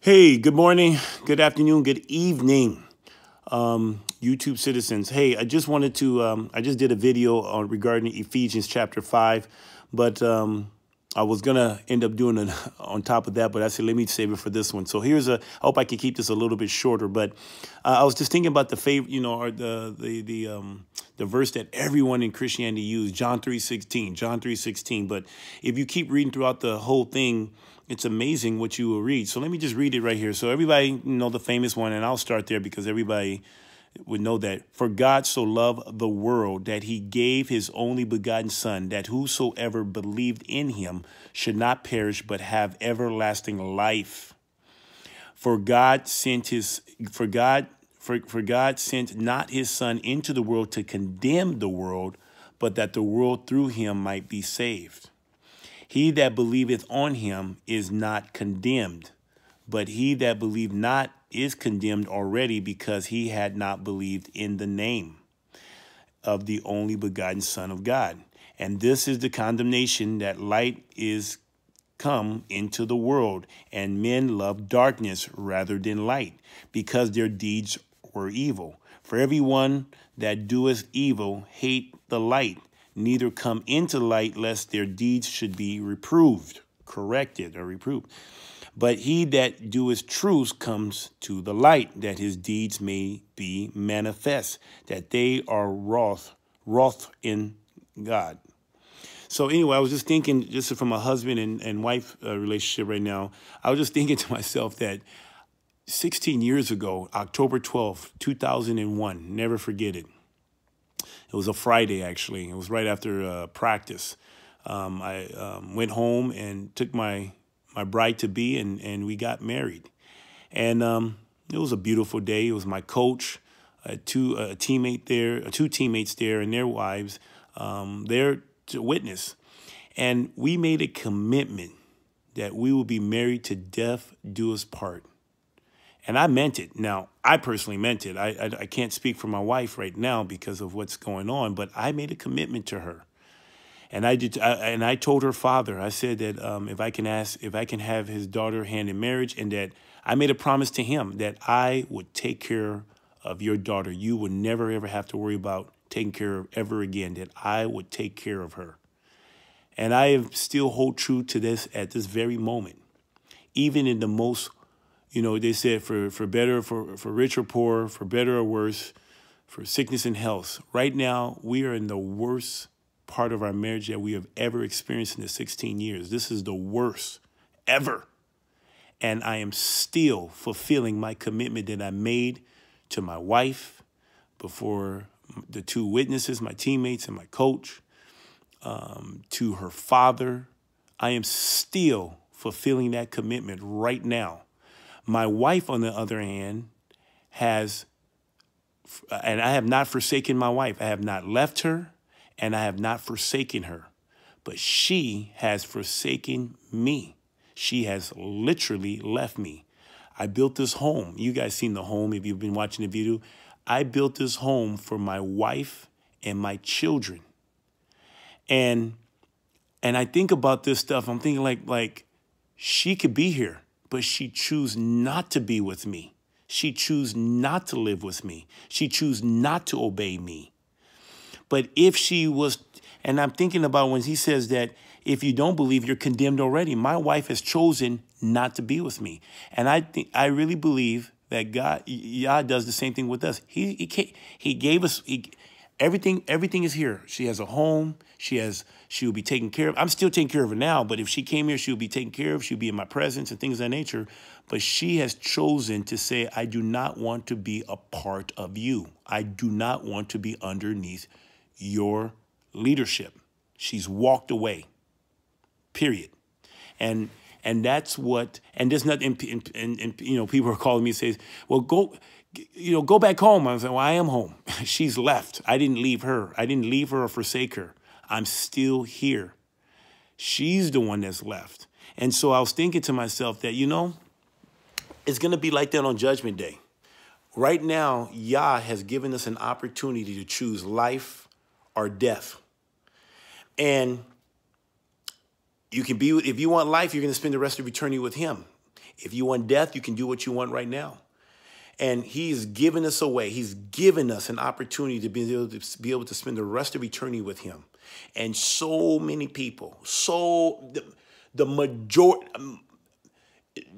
Hey, good morning, good afternoon, good evening, YouTube citizens. Hey, I just wanted to, I just did a video on regarding Ephesians chapter 5, but I was going to end up doing it on top of that, but I said, let me save it for this one. So I hope I can keep this a little bit shorter, but I was just thinking about the favorite, or the verse that everyone in Christianity used, John 3:16. But if you keep reading throughout the whole thing, it's amazing what you will read. So let me just read it right here. So everybody know the famous one, and I'll start there because everybody would know that. For God so loved the world that he gave his only begotten son, that whosoever believed in him should not perish but have everlasting life. For God sent not his son into the world to condemn the world, but that the world through him might be saved. He that believeth on him is not condemned, but he that believed not is condemned already, because he had not believed in the name of the only begotten Son of God. And this is the condemnation, that light is come into the world, and men love darkness rather than light, because their deeds were evil. For everyone that doeth evil hate the light, neither come into light, lest their deeds should be corrected or reproved. But he that doeth truth comes to the light, that his deeds may be manifest, that they are wroth in God. So anyway, I was just thinking, just from a husband and wife relationship right now, I was just thinking to myself that 16 years ago, October 12th, 2001, never forget it. It was a Friday, actually. It was right after practice. I went home and took my bride-to-be, and we got married. And it was a beautiful day. It was my coach, two teammates there, and their wives there to witness. And we made a commitment that we will be married to death do us part. And I meant it. Now, I personally meant it. I can't speak for my wife right now because of what's going on, but I made a commitment to her. And I told her father, I said that if I can have his daughter hand in marriage, and that I made a promise to him that I would take care of your daughter. You would never, ever have to worry about taking care of ever again, that I would take care of her. And I still hold true to this at this very moment, even in the most, they said for better, for rich or poor, for better or worse, for sickness and health. Right now, we are in the worst part of our marriage that we have ever experienced in the 16 years. This is the worst ever. And I am still fulfilling my commitment that I made to my wife before the two witnesses, my teammates and my coach, to her father. I am still fulfilling that commitment right now. My wife, on the other hand, and I have not forsaken my wife. I have not left her, and I have not forsaken her. But she has forsaken me. She has literally left me. I built this home. You guys seen the home if you've been watching the video. I built this home for my wife and my children. And I think about this stuff. I'm thinking like she could be here, but she choose not to be with me. She choose not to live with me. She choose not to obey me. But if she was, and I'm thinking about when he says that if you don't believe, you're condemned already. My wife has chosen not to be with me. And I really believe that God does the same thing with us. He gave us everything. Everything is here. She has a home. She will be taken care of. I'm still taking care of her now, but if she came here, she'll be taken care of. She'll be in my presence and things of that nature. But she has chosen to say, I do not want to be a part of you. I do not want to be underneath your leadership. She's walked away, period. And that's what, and there's nothing, and people are calling me and say, well, go back home. I was like, well, I am home. She's left. I didn't leave her. I didn't leave her or forsake her. I'm still here. She's the one that's left. And so I was thinking to myself that, it's going to be like that on Judgment Day. Right now, Yah has given us an opportunity to choose life or death. And you can be, if you want life, you're going to spend the rest of eternity with him. If you want death, you can do what you want right now. And he's given us away. He's given us an opportunity to be able to spend the rest of eternity with him. And so many people, the majority,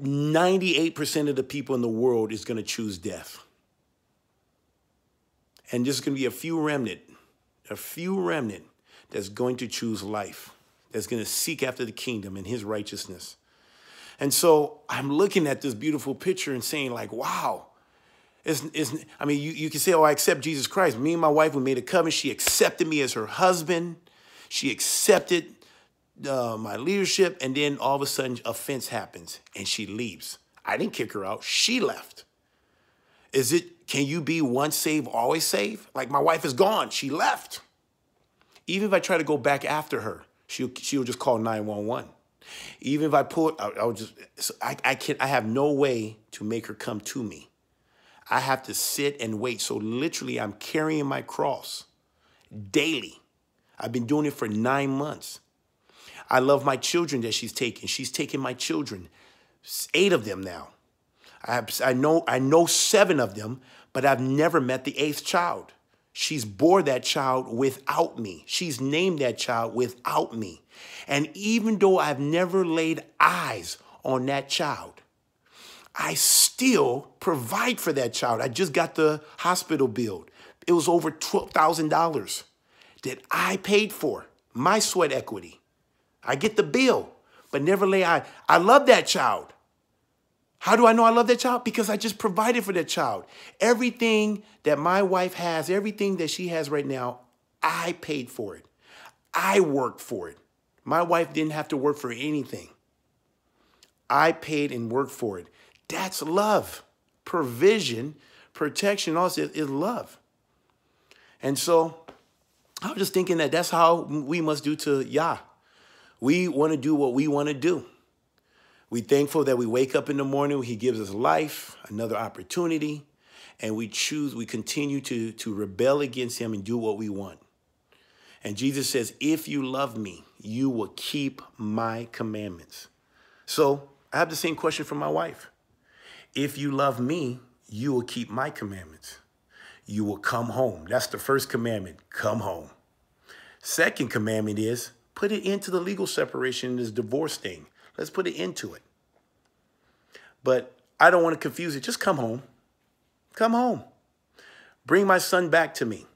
98% of the people in the world is going to choose death. And there's going to be a few remnant that's going to choose life, that's going to seek after the kingdom and his righteousness. And so I'm looking at this beautiful picture and saying like, wow. I mean, you can say, oh, I accept Jesus Christ. Me and my wife, we made a covenant. She accepted me as her husband. She accepted my leadership. And then all of a sudden, offense happens and she leaves. I didn't kick her out. She left. Can you be once saved, always saved? Like my wife is gone. She left. Even if I try to go back after her, she'll just call 911. Even if I pull, I have no way to make her come to me. I have to sit and wait. So literally, I'm carrying my cross daily. I've been doing it for 9 months. I love my children that she's taken. She's taken my children, 8 of them now. I know 7 of them, but I've never met the 8th child. She's bore that child without me. She's named that child without me. And even though I've never laid eyes on that child, I still provide for that child. I just got the hospital bill. It was over $12,000 that I paid for, my sweat equity. I get the bill, but never lay eye. I love that child. How do I know I love that child? Because I just provided for that child. Everything that my wife has, everything that she has right now, I paid for it. I worked for it. My wife didn't have to work for anything. I paid and worked for it. That's love. Provision, protection, all this is love. And so I was just thinking that that's how we must do to Yah. We want to do what we want to do. We're thankful that we wake up in the morning, he gives us life, another opportunity, and we continue to rebel against him and do what we want. And Jesus says, if you love me, you will keep my commandments. So I have the same question for my wife. If you love me, you will keep my commandments. You will come home. That's the first commandment, come home. Second commandment is put it into the legal separation, this divorce thing. Let's put it into it. But I don't want to confuse it. Just come home. Come home. Bring my son back to me.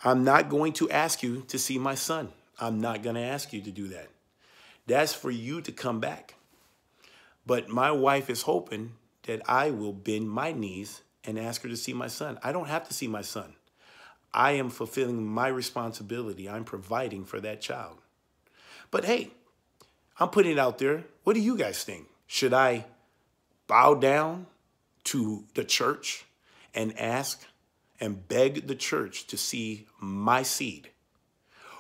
I'm not going to ask you to see my son. I'm not going to ask you to do that. That's for you to come back. But my wife is hoping that I will bend my knees and ask her to see my son. I don't have to see my son. I am fulfilling my responsibility. I'm providing for that child. But hey, I'm putting it out there. What do you guys think? Should I bow down to the church and ask and beg the church to see my seed?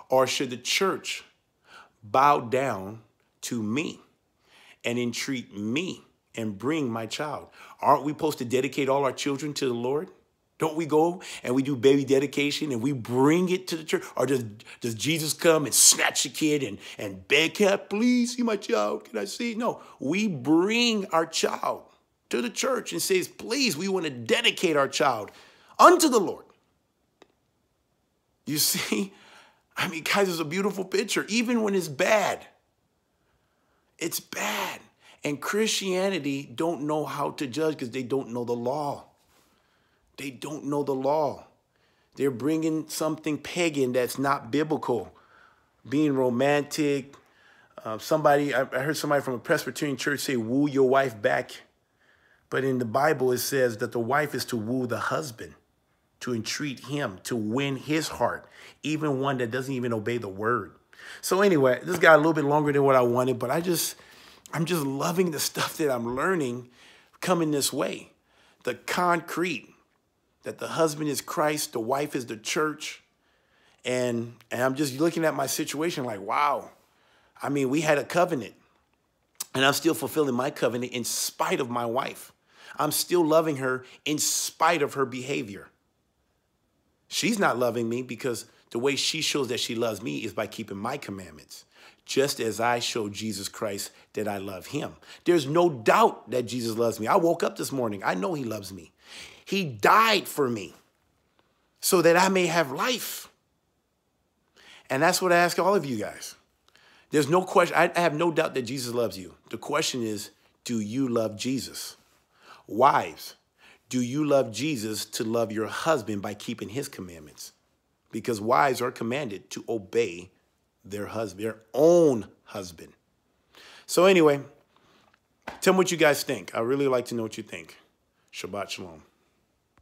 Or should the church bow down to me and entreat me and bring my child? Aren't we supposed to dedicate all our children to the Lord? Don't we go and we do baby dedication and we bring it to the church? Or does Jesus come and snatch the kid and beg, can I please see my child? Can I see? No, we bring our child to the church and says, please, we want to dedicate our child unto the Lord. You see? I mean, guys, it's a beautiful picture. Even when it's bad, it's bad. And Christianity don't know how to judge because they don't know the law. They don't know the law. They're bringing something pagan that's not biblical, being romantic. I heard somebody from a Presbyterian church say, woo your wife back. But in the Bible, it says that the wife is to woo the husband, to entreat him, to win his heart, even one that doesn't even obey the word. So anyway, this got a little bit longer than what I wanted, but I'm just loving the stuff that I'm learning coming this way. The concrete, that the husband is Christ, the wife is the church. And I'm just looking at my situation like, wow. I mean, we had a covenant, and I'm still fulfilling my covenant in spite of my wife. I'm still loving her in spite of her behavior. She's not loving me because the way she shows that she loves me is by keeping my commandments. just as I showed Jesus Christ that I love him. There's no doubt that Jesus loves me. I woke up this morning. I know he loves me. He died for me so that I may have life. And that's what I ask all of you guys. There's no question. I have no doubt that Jesus loves you. The question is, do you love Jesus? Wives, do you love Jesus to love your husband by keeping his commandments? Because wives are commanded to obey their husband, their own husband. So anyway, tell me what you guys think. I really like to know what you think. Shabbat shalom.